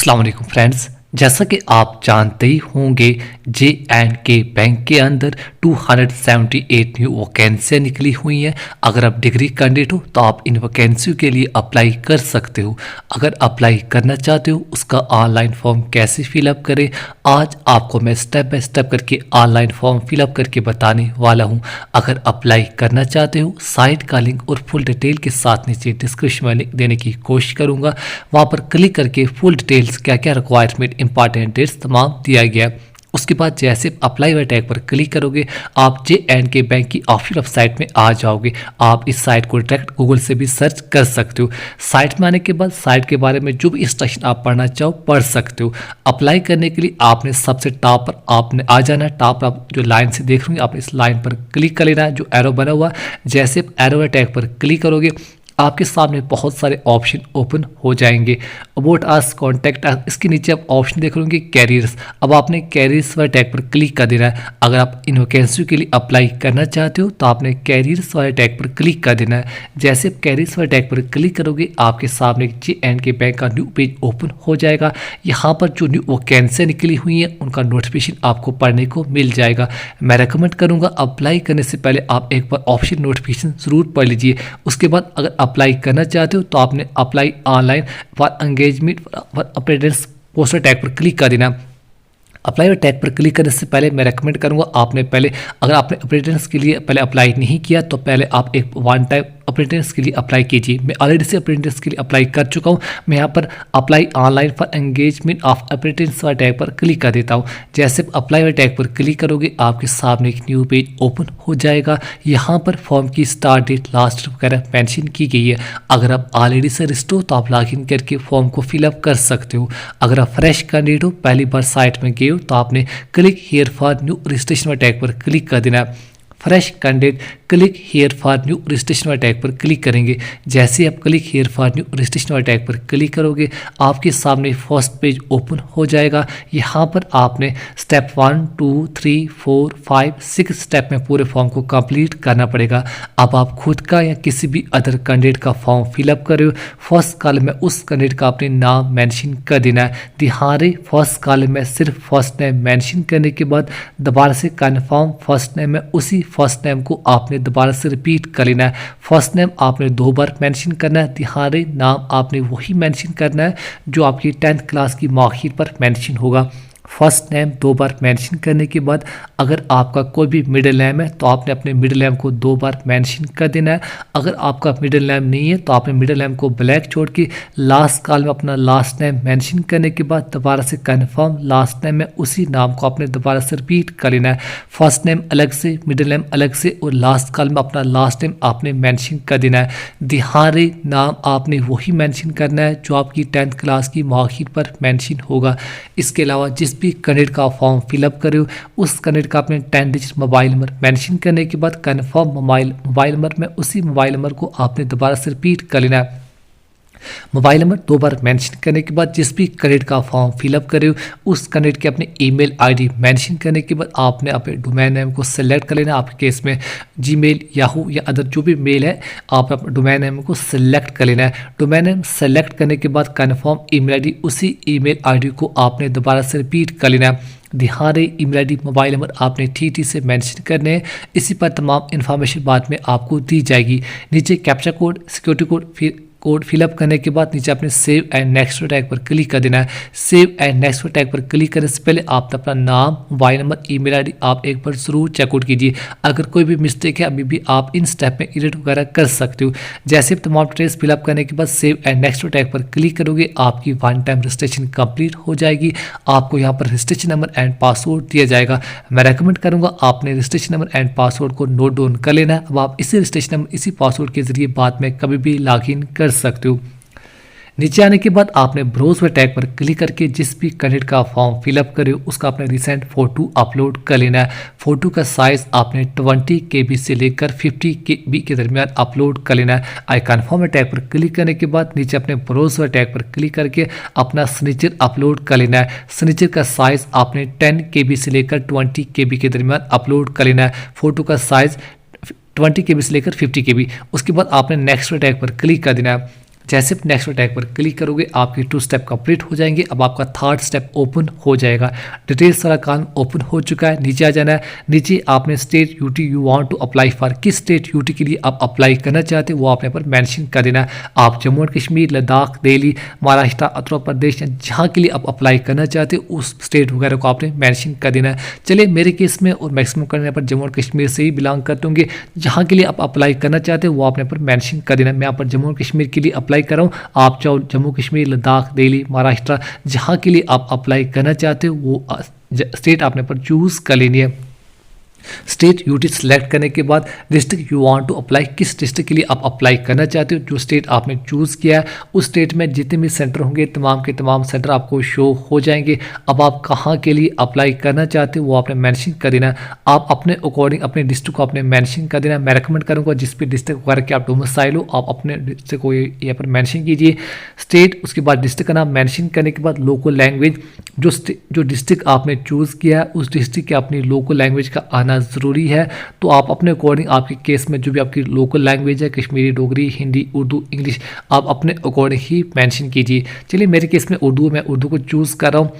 अस्सलाम वालेकुम फ्रेंड्स। जैसा कि आप जानते ही होंगे, जे एंड के बैंक के अंदर 278 न्यू वैकेंसियाँ निकली हुई हैं। अगर आप डिग्री कैंडिडेट हो तो आप इन वैकेंसियों के लिए अप्लाई कर सकते हो। अगर अप्लाई करना चाहते हो उसका ऑनलाइन फॉर्म कैसे फिलअप करें, आज आपको मैं स्टेप बाय स्टेप करके ऑनलाइन फॉर्म फिलअप करके बताने वाला हूं। अगर अप्लाई करना चाहते हो, साइट का लिंक और फुल डिटेल के साथ नीचे डिस्क्रिप्शन में लिंक देने की कोशिश करूंगा। वहां पर क्लिक करके फुल डिटेल्स क्या क्या रिक्वायरमेंट इंपॉर्टेंट डेट्स तमाम दिया गया। उसके बाद जैसे अप्लाई वाले टैग पर क्लिक करोगे आप जे एंड के बैंक की ऑफिशियल वेबसाइट में आ जाओगे। आप इस साइट को डायरेक्ट गूगल से भी सर्च कर सकते हो। साइट में आने के बाद साइट के बारे में जो भी इंस्ट्रक्शन आप पढ़ना चाहो पढ़ सकते हो। अप्लाई करने के लिए आपने सबसे टॉप पर आपने आ जाना है। टॉप पर आप जो लाइन से देख रहे हो आपने इस लाइन पर क्लिक कर लेना है, जो एरो बना हुआ। जैसे एरो वाले टैग पर क्लिक करोगे आपके सामने बहुत सारे ऑप्शन ओपन हो जाएंगे। अबाउट अस, कॉन्टैक्ट अस, इसके नीचे आप ऑप्शन देख रहे होंगे कैरियर्स। अब आपने कैरियर्स वाले टैग पर क्लिक कर देना है। अगर आप इन वैकेंसी के लिए अप्लाई करना चाहते हो तो आपने कैरियर्स वाले टैग पर क्लिक कर देना है। जैसे आप कैरियर्स वाले टैग पर क्लिक करोगे आपके सामने जे एंड के बैंक का न्यू पेज ओपन हो जाएगा। यहाँ पर जो न्यू वैकेंसियाँ निकली हुई हैं उनका नोटिफिकेशन आपको पढ़ने को मिल जाएगा। मैं रेकमेंड करूँगा अप्लाई करने से पहले आप एक बार ऑप्शन नोटिफिकेशन ज़रूर पढ़ लीजिए। उसके बाद अगर अप्लाई करना चाहते हो तो आपने apply online for engagement for apprentice poster tag पर क्लिक कर देना। अप्लाई टैग पर क्लिक करने से पहले मैं रेकमेंड करूंगा आपने पहले, अगर आपने अप्रेंटिस के लिए पहले अप्लाई नहीं किया तो पहले आप एक वन टाइम अप्रेंटिस के लिए अप्लाई कीजिए। मैं ऑलरेडी से अप्रेंटिस के लिए अप्लाई कर चुका हूं। मैं यहाँ पर apply online for engagement of apprentice वाले टैग पर क्लिक कर देता हूं। जैसे अप्लाई वाले टैग पर क्लिक करोगे आपके सामने एक न्यू पेज ओपन हो जाएगा। यहाँ पर फॉर्म की स्टार्ट डेट, लास्ट डेट वगैरह मेंशन की गई है। अगर आप ऑलरेडी से रजिस्टर हो तो आप लॉगिन करके फॉर्म को फिलअप कर सकते हो। अगर आप फ्रेश कैंडिडेट हो, पहली बार साइट में गए हो तो आपने click here for new registration वाले टैग पर क्लिक कर देना। Fresh candidate click here for new registration वाले टैग पर क्लिक करेंगे। जैसे आप click here for new registration वाले टैग पर क्लिक करोगे आपके सामने फर्स्ट पेज ओपन हो जाएगा। यहाँ पर आपने स्टेप 1, 2, 3, 4, 5, 6 स्टेप में पूरे फॉर्म को कंप्लीट करना पड़ेगा। अब आप खुद का या किसी भी अदर कैंडिडेट का फॉर्म फिलअप कर रहे हो, फर्स्ट कॉलम में उस कैंडिडेट का अपने नाम मेंशन कर देना है। ध्यान रहे फर्स्ट कॉलम में सिर्फ फर्स्ट नेम मेंशन करने के बाद दोबारा से कन्फर्म फर्स्ट नेम में उसी फर्स्ट नेम को आपने दोबारा से रिपीट कर लेना है। फर्स्ट नेम आपने 2 बार मेंशन करना है। ध्यान रहे नाम आपने वही मेंशन करना है जो आपकी 10th क्लास की मार्कशीट पर मेंशन होगा। फर्स्ट नेम 2 बार मेंशन करने के बाद अगर आपका कोई भी मिडिल नेम है तो आपने अपने मिडिल नेम को 2 बार मेंशन कर देना है। अगर आपका मिडिल नेम नहीं है तो आपने मिडिल नेम को ब्लैक छोड़ के लास्ट कॉल में अपना लास्ट नेम मेंशन करने के बाद दोबारा से कंफर्म लास्ट नेम में उसी नाम को आपने दोबारा से रिपीट कर लेना है। फर्स्ट नेम अलग से, मिडिल नेम अलग से और लास्ट कॉल में अपना लास्ट नेम आपने मेंशन कर देना है। ध्यान रहे नाम आपने वही मेंशन करना है जो आपकी 10th क्लास की मार्कशीट पर मेंशन होगा। इसके अलावा जिस भी कैंडिडेट का फॉर्म फिलअप करे हो उस कैंडिडेट का अपने 10 डिजिट मोबाइल नंबर मेंशन करने के बाद कन्फर्म मोबाइल नंबर में उसी मोबाइल नंबर को आपने दोबारा से रिपीट कर लेना है। मोबाइल नंबर 2 बार मेंशन करने के बाद जिस भी कैंडिडेट का फॉर्म फिलअप करे हो उस कैंडिडेट के अपने ईमेल आईडी मेंशन करने के बाद आपने अपने डोमेन नेम को सिलेक्ट कर लेना। आपके केस में जीमेल, याहू या अदर जो भी मेल है आप अपने डोमेन नेम को सिलेक्ट कर लेना है। डोमेन नेम सेलेक्ट करने के बाद कन्फर्म ईमेल आईडी, उसी ईमेल आईडी को आपने दोबारा से रिपीट कर लेना है। ध्यान रहे ईमेल आईडी, मोबाइल नंबर आपने ठीक से मेंशन करने हैं। इसी पर तमाम इन्फॉर्मेशन बाद में आपको दी जाएगी। नीचे कैप्चा कोड, सिक्योरिटी कोड, फिर कोड फिलअप करने के बाद नीचे आपने सेव एंड नेक्स्ट टैग पर क्लिक कर देना है। सेव एंड नेक्स्ट टैग पर क्लिक करने से पहले आप अपना नाम, मोबाइल नंबर, ईमेल आईडी आप एक बार जरूर चेकआउट कीजिए। अगर कोई भी मिस्टेक है अभी भी आप इन स्टेप में एडिट वगैरह कर सकते हो। जैसे तमाम डिटेल्स फिलअप करने के बाद सेव एंड नेक्स्ट टैग पर क्लिक करोगे आपकी वन टाइम रजिस्ट्रेशन कंप्लीट हो जाएगी। आपको यहाँ पर रजिस्ट्रेशन नंबर एंड पासवर्ड दिया जाएगा। मैं रेकमेंड करूँगा आपने रजिस्ट्रेशन नंबर एंड पासवर्ड को नोट डाउन कर लेना है। अब आप इसी रजिस्ट्रेशन नंबर, इसी पासवर्ड के जरिए बाद में कभी भी लॉग इन कर सकते हो। नीचे आने के बाद आपने ब्राउज वाले टैग पर क्लिक करके जिस भी कैंडिडेट का फॉर्म फिलअप करे उसका आपने रिसेंट फोटो अपलोड कर लेना है। फोटो का साइज आपने 20 KB से लेकर 50 KB के दरमियान अपलोड कर लेना है। आई कन्फर्म टैग पर क्लिक करने के बाद नीचे अपने ब्राउज वाले टैग पर क्लिक करके अपना सिग्नेचर अपलोड कर लेना है। सिग्नेचर का साइज आपने 10 KB से लेकर 20 KB के दरमियान अपलोड कर लेना है। फोटो का साइज 20 KB से लेकर 50 KB। उसके बाद आपने नेक्स्ट टैग पर क्लिक कर देना है। जैसे आप नेक्स्ट टैग पर क्लिक करोगे आपके 2 स्टेप कंप्लीट हो जाएंगे। अब आपका 3rd स्टेप ओपन हो जाएगा। डिटेल्स सारा काम ओपन हो चुका है। नीचे आ जाना है। नीचे आपने state UT you want to apply for, किस स्टेट यूटी के लिए आप अप्लाई करना चाहते हो वो आपने पर मेंशन कर देना है। आप जम्मू एंड कश्मीर, लद्दाख, दिल्ली, महाराष्ट्र, उत्तर प्रदेश जहाँ के लिए आप अप्लाई करना चाहते हो उस स्टेट वगैरह को आपने मेंशन कर देना है। चलिए मेरे केस में और मैक्सिमम करने पर जम्मू एंड कश्मीर से ही बिलोंग करते होंगे। जहाँ के लिए आप अप्लाई करना चाहते हो वो आपने पर मेंशन कर देना है। मैं यहाँ पर जम्मू एंड कश्मीर के लिए अप्लाई कर रहा हूँ। आप चाहो जम्मू कश्मीर, लद्दाख, दिल्ली, महाराष्ट्र जहाँ के लिए आप अप्लाई करना चाहते हो वो स्टेट आपने पर चूज कर लेनी है। स्टेट यूटी सेलेक्ट करने के बाद district you want to apply, किस डिस्ट्रिक्ट के लिए आप अप्लाई करना चाहते हो, जो स्टेट आपने चूज़ किया है उस स्टेट में जितने भी सेंटर होंगे तमाम के तमाम सेंटर आपको शो हो जाएंगे। अब आप कहाँ के लिए अप्लाई करना चाहते हो वो आपने मेंशन कर देना है। आप अपने अकॉर्डिंग अपने डिस्ट्रिक्ट को आपने मेंशन कर देना है। मैं रिकमेंड करूँगा जिस भी डिस्ट्रिक्ट वगैरह के आप डोमिसाइल हो आप अपने डिस्ट्रिक्ट को यहाँ पर मैंशन कीजिए। स्टेट, उसके बाद डिस्ट्रिक्ट का नाम मैंशन करने के बाद लोकल लैंग्वेज, जो डिस्ट्रिक्ट आपने चूज़ किया है उस डिस्ट्रिक्ट के अपनी लोकल लैंग्वेज का आना ज़रूरी है। तो आप अपने अकॉर्डिंग आपके केस में जो भी आपकी लोकल लैंग्वेज है, कश्मीरी, डोगरी, हिंदी, उर्दू, इंग्लिश, आप अपने अकॉर्डिंग ही मेंशन कीजिए। चलिए मेरे केस में उर्दू, मैं उर्दू को चूज़ कर रहा हूँ।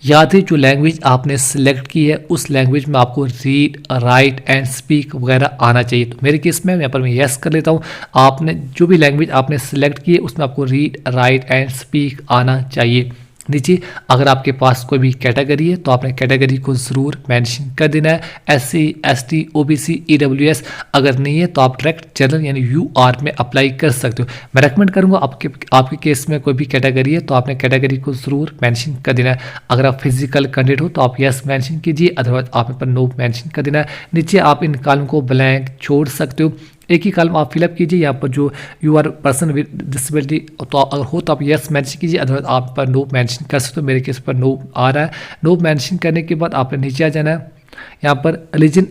याद है जो लैंग्वेज आपने सिलेक्ट की है उस लैंग्वेज में आपको रीड, राइट एंड स्पीक वगैरह आना चाहिए। तो मेरे केस में यहाँ पर मैं यस कर लेता हूँ। आपने जो भी लैंग्वेज आपने सिलेक्ट की है उसमें आपको रीड, राइट एंड स्पीक आना चाहिए। नीचे अगर आपके पास कोई भी कैटेगरी है तो आपने कैटेगरी को ज़रूर मेंशन कर देना है। SC, ST, OBC, EWS अगर नहीं है तो आप डायरेक्ट जनरल यानी UR में अप्लाई कर सकते हो। मैं रेकमेंड करूंगा आपके केस में कोई भी कैटेगरी है तो आपने कैटेगरी को ज़रूर मेंशन कर देना है। अगर आप फिजिकल कैंडिडेट हो तो आप यस मेंशन कीजिए, अदरवाइज आप पर नो मेंशन कर देना है। नीचे आप इन कॉलम को ब्लैंक छोड़ सकते हो, एक ही कॉलम आप फिलअप कीजिए। यहाँ पर जो you are person with disability तो अगर हो तो आप यस मेंशन कीजिए, अदरवाइज आप पर नो मेंशन कर सकते हो। मेरे केस पर नो आ रहा है। नो मेंशन करने के बाद आपने नीचे आ जाना है। यहाँ पर रिलीजन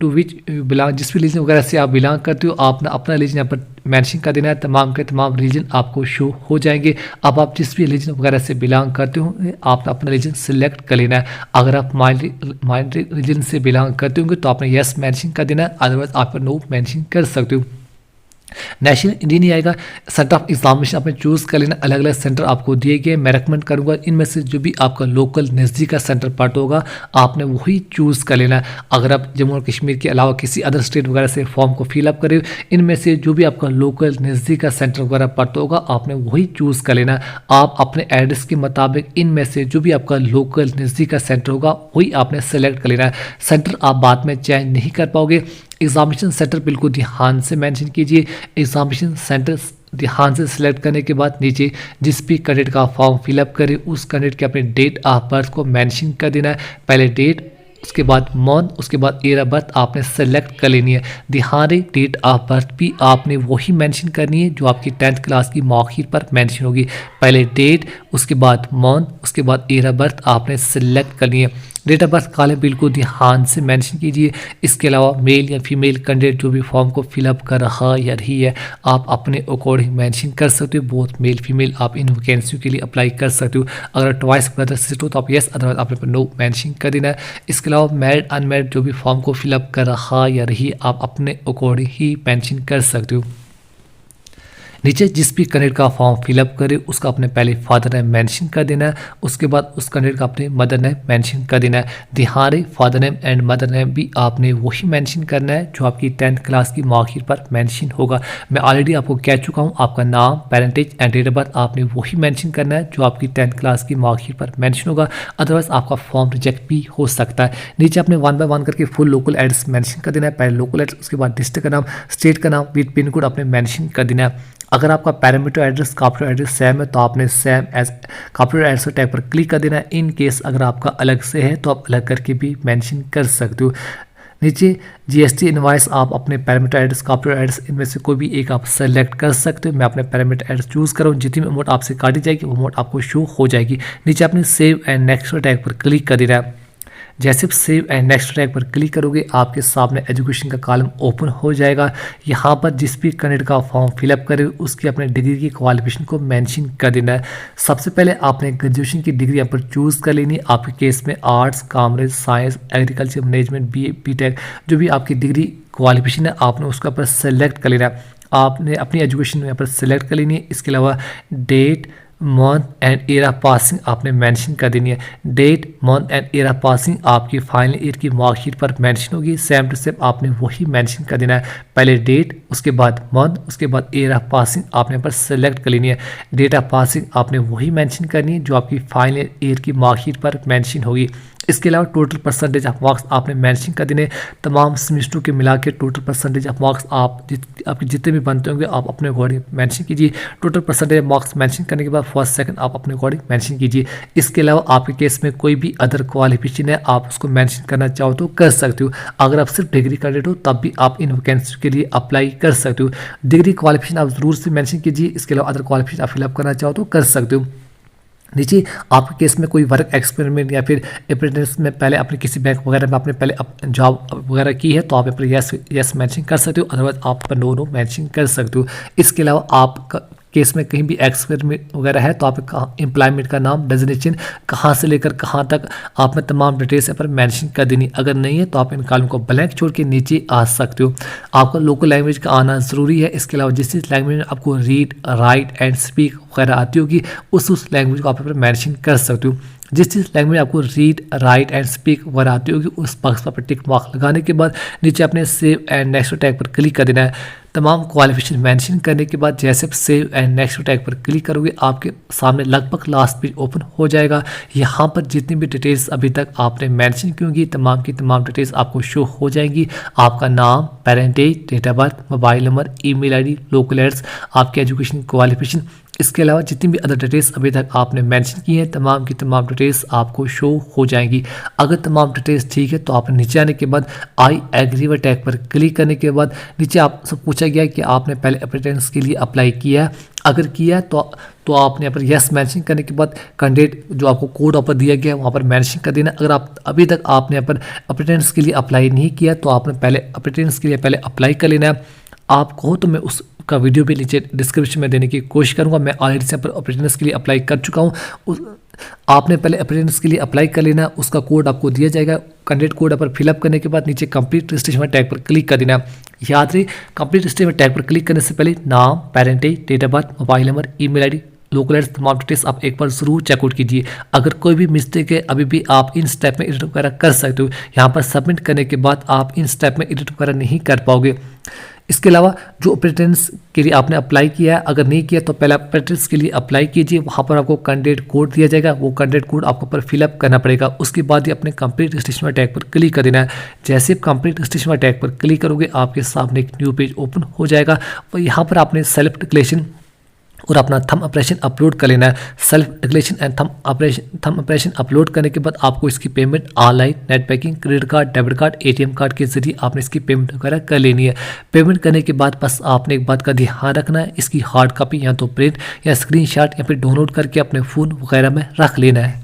टू विच बिलोंग, जिस भी रिलीजन वगैरह से आप बिलोंग करते हो आप अपना रिलीजन यहाँ पर मेंशन कर देना है। तमाम के तमाम रिलीजन आपको शो हो जाएंगे। अब आप जिस भी रिलीजन वगैरह से बिलोंग करते हो आपने अपना रिलीजन सिलेक्ट कर लेना है। अगर आप माइनॉरिटी रिलीजन से बिलोंग करते होंगे तो आपने यस मेंशन कर देना है, अदरवाइज आप पर नो मेंशन कर सकते हो। नेशनल इंडियन ही आएगा। सेंटर ऑफ एग्जामिनेशन आपने चूज़ कर लेना। अलग अलग सेंटर आपको दिए गए, मैं रेकमेंड करूंगा इनमें से जो भी आपका लोकल नज़दीक का सेंटर पार्ट होगा आपने वही चूज़ कर लेना। अगर आप जम्मू और कश्मीर के अलावा किसी अदर स्टेट वगैरह से फॉर्म को फिलअप करें इनमें से जो भी आपका लोकल नज़दीक का सेंटर वगैरह पार्ट होगा आपने वही चूज़ कर लेना। आप अपने एड्रेस के मुताबिक इनमें से जो भी आपका लोकल नज़दीक का सेंटर होगा वही आपने सेलेक्ट कर लेना है। सेंटर आप बाद में चेंज नहीं कर पाओगे। एग्जामिनेशन सेंटर बिल्कुल ध्यान से मेंशन कीजिए। एग्जामिनेशन सेंटर ध्यान से सिलेक्ट करने के बाद नीचे जिस भी कैंडिडेट का फॉर्म फिलअप करे उस कैंडिडेट के अपने डेट ऑफ बर्थ को मेंशन कर देना है। पहले डेट, उसके बाद मंथ, उसके बाद ईयर ऑफ बर्थ आपने सेलेक्ट कर लेनी है। ध्यान रहे डेट ऑफ बर्थ भी आपने वही मेंशन करनी है जो आपकी 10th क्लास की मार्कशीट पर मेंशन होगी। पहले डेट, उसके बाद मंथ, उसके बाद ईयर ऑफ बर्थ आपने सेलेक्ट करनी है। डेट ऑफ बर्थ कॉलम बिल्कुल ध्यान से मेंशन कीजिए। इसके अलावा मेल या फीमेल कैंडिडेट जो भी फॉर्म को फिलअप कर रहा या रही है आप अपने अकॉर्डिंग मेंशन कर सकते हो। बोथ मेल फीमेल आप इन वैकेंसियों के लिए अप्लाई कर सकते हो। अगर ट्वाइस ब्रदर सिस्टर हो तो आप यस, अदरवाइज आपने नो मेंशन कर देना है। इसके अलावा मैरिड अनमैरिड जो भी फॉर्म को फिलअप कर रहा या रही आप अपने अकॉर्डिंग ही मेंशन कर सकते हो। नीचे जिस भी कैंडिडेट का फॉर्म फिलअप करे उसका अपने पहले फादर नेम मेंशन कर देना है, उसके बाद उस कैंडिडेट का अपने मदर नेम मेंशन कर देना है। ध्यान रहे father name and mother name भी आपने वही मेंशन करना है जो आपकी 10th क्लास की मार्कशीट पर मेंशन होगा। मैं ऑलरेडी आपको कह चुका हूँ आपका नाम, parentage and date of birth आपने वही मेंशन करना है जो आपकी 10th क्लास की मार्कशीट पर मेंशन होगा, अदरवाइज आपका फॉर्म रिजेक्ट भी हो सकता है। नीचे आपने 1 बाय 1 करके फुल लोकल एड्रेस मेंशन कर देना है। पहले लोकल एड्रेस, उसके बाद डिस्ट्रिक्ट का नाम, स्टेट का नाम विद पिन कोड आपने मेंशन कर देना है। अगर आपका parameter address capital address same है तो आपने same as capital address tag पर क्लिक कर देना है। इन केस अगर आपका अलग से है तो आप अलग करके भी मेंशन कर सकते हो। नीचे GST इनवाइस आप अपने पैरामीटर एड्रेस कैपिटल एड्रेस इनमें से कोई भी एक आप सेलेक्ट कर सकते हो। मैं अपने पैरामीटर एड्रेस चूज़ करूँ, जितनी अमाउंट आपसे काटी जाएगी वो अमाउंट आपको शो हो जाएगी। नीचे आपने सेव एंड नेक्स्ट टैग पर क्लिक कर देना है। जैसे आप सेव एंड नेक्स्ट टैग पर क्लिक करोगे आपके सामने एजुकेशन का कॉलम ओपन हो जाएगा। यहाँ पर जिस भी कैंडिडेट का फॉर्म फिलअप करे उसकी अपने डिग्री की क्वालिफिकेशन को मेंशन कर देना है। सबसे पहले आपने ग्रेजुएशन की डिग्री यहाँ पर चूज़ कर लेनी है। आपके केस में arts, commerce, science, agriculture, management, BA, BTech जो भी आपकी डिग्री क्वालिफिकेशन है आपने उसका पर सेलेक्ट कर लेना है। आपने अपनी एजुकेशन यहाँ पर सिलेक्ट कर लेनी है। इसके अलावा date month and year of passing आपने मेंशन कर देनी है। Date month and year of passing आपकी फाइनल ईयर की मार्कशीट पर मेंशन होगी। सेम टू सेम आपने वही मेंशन कर देना है। पहले डेट, उसके बाद मंथ, उसके बाद ईयर ऑफ पासिंग आपने यहाँ पर सेलेक्ट कर लेनी है। डेट ऑफ पासिंग आपने वही मेंशन करनी है जो आपकी फाइनल ईयर की मार्कशीट पर मेंशन होगी। इसके अलावा टोटल परसेंटेज ऑफ मार्क्स आपने मेंशन कर देने। तमाम सेमेस्टरों के मिला के टोटल परसेंटेज ऑफ मार्क्स आपके जितने भी बनते होंगे आप अपने अकॉर्डिंग मेंशन कीजिए। टोटल परसेंटेज मार्क्स मेंशन करने के बाद फर्स्ट सेकंड आप अपने अकॉर्डिंग मेंशन कीजिए। इसके अलावा आपके केस में कोई भी अदर क्वालिफिकेशन है, आप उसको मेंशन करना चाहो तो कर सकते हो। अगर आप सिर्फ डिग्री कैंडिडेट हो तब भी आप इन वैकेंसी के लिए अप्लाई कर सकते हो। डिग्री क्वालिफिकेशन आप जरूर से मेंशन कीजिए। इसके अलावा अदर क्वालिफिकेशन आप फिलअप करना चाहो तो कर सकते हो। नीचे आपके केस में कोई वर्क एक्सपेरिमेंट या फिर अप्रेंटिस में पहले अपने किसी बैंक वगैरह में आपने पहले जॉब वगैरह की है तो आप पर यस मेंशन कर सकते हो, अदरवाइज आप पर नो मेंशन कर सकते हो। इसके अलावा आप केस में कहीं भी एक्सपेरिमेंट वगैरह है तो आप एम्प्लॉयमेंट का नाम, डेजिग्नेशन कहाँ से लेकर कहाँ तक आप में तमाम डिटेल्स यहाँ पर मेंशन कर देनी। अगर नहीं है तो आप इन कॉलम को ब्लैंक छोड़ के नीचे आ सकते हो। आपका लोकल लैंग्वेज का आना ज़रूरी है। इसके अलावा जिस लैंग्वेज में आपको रीड, राइट एंड स्पीक वगैरह आती होगी उस लैंग्वेज को आप यहाँ पर मेंशन कर सकते हो। जिस लैंग्वेज आपको रीड, राइट एंड स्पीक वगैरह आती होगी उस बॉक्स पर टिक मार्क लगाने के बाद नीचे अपने सेव एंड नेक्स्ट टैग पर क्लिक कर देना है। तमाम क्वालिफिकेशन मेंशन करने के बाद जैसे आप सेव एंड नेक्स्ट टैग पर क्लिक करोगे आपके सामने लगभग लास्ट पेज ओपन हो जाएगा। यहाँ पर जितनी भी डिटेल्स अभी तक आपने मेंशन की होंगी तमाम की तमाम डिटेल्स आपको शो हो जाएंगी। आपका नाम, parentage, date of birth, mobile number, email ID, local address, आपकी एजुकेशन क्वालिफिकेशन, इसके अलावा जितनी भी अदर डिटेल्स अभी तक आपने मेंशन की हैं तमाम की तमाम डिटेल्स आपको शो हो जाएंगी। अगर तमाम डिटेल्स ठीक है तो आप नीचे आने के बाद आई एग्री व टैग पर क्लिक करने के बाद नीचे आपसे पूछा गया कि आपने पहले अप्रेंटिस के लिए अप्लाई किया है। अगर किया है तो आपने यहाँ पर यस मेंशन करने के बाद कैंडिडेट जो आपको कोड ऑफर दिया गया है वहाँ पर मेंशन कर देना। अगर आप अभी तक आपने यहाँ पर अप्रेंटिस के लिए अप्लाई नहीं किया तो आपने पहले अप्रेंटिस के लिए पहले अप्लाई कर लेना है। आप कहो तो मैं उसका वीडियो भी नीचे डिस्क्रिप्शन में देने की कोशिश करूंगा। मैं ऑलरेडी से अप्रेंटिस के लिए अप्लाई कर चुका हूं। आपने पहले अप्रेंटिस के लिए अप्लाई कर लेना, उसका कोड आपको दिया जाएगा। कैंडिडेट कोड पर फिलअप करने के बाद नीचे कंप्लीट रजिस्ट्रेशन टैग पर क्लिक कर देना। याद रहे कंप्लीट रजिस्ट्रेशन टैग पर क्लिक करने से पहले नाम, parentage, date of birth, mobile number, email ID, local address तमाम डिटेल्स आप एक बार ज़रूर चेकआउट कीजिए। अगर कोई भी मिस्टेक है अभी भी आप इन स्टेप में एडिट वगैरह कर सकते हो। यहाँ पर सबमिट करने के बाद आप इन स्टेप में एडिट वगैरह नहीं कर पाओगे। इसके अलावा जो अप्रेंटिस के लिए आपने अप्लाई किया है अगर नहीं किया तो पहले अप्रेंटिस के लिए अप्लाई कीजिए। वहाँ पर आपको कैंडिडेट कोड दिया जाएगा, वो कैंडिडेट कोड आपको पर फिलअप करना पड़ेगा। उसके बाद ही अपने कंप्लीट रजिस्ट्रेशन टैग पर क्लिक कर देना है। जैसे आप कंप्लीट रजिस्ट्रेशन टैग पर क्लिक करोगे आपके सामने एक न्यू पेज ओपन हो जाएगा और यहाँ पर आपने सेल्फ डिक्लेरेशन और अपना थंब इंप्रेशन अपलोड कर लेना है। Self declaration and thumb impression upload करने के बाद आपको इसकी payment online, net banking, credit card, debit card, ATM card के जरिए आपने इसकी पेमेंट वगैरह कर लेनी है। पेमेंट करने के बाद बस आपने एक बात का ध्यान रखना है, इसकी हार्ड कॉपी या तो प्रिंट या स्क्रीनशॉट या फिर डाउनलोड करके अपने फ़ोन वगैरह में रख लेना है।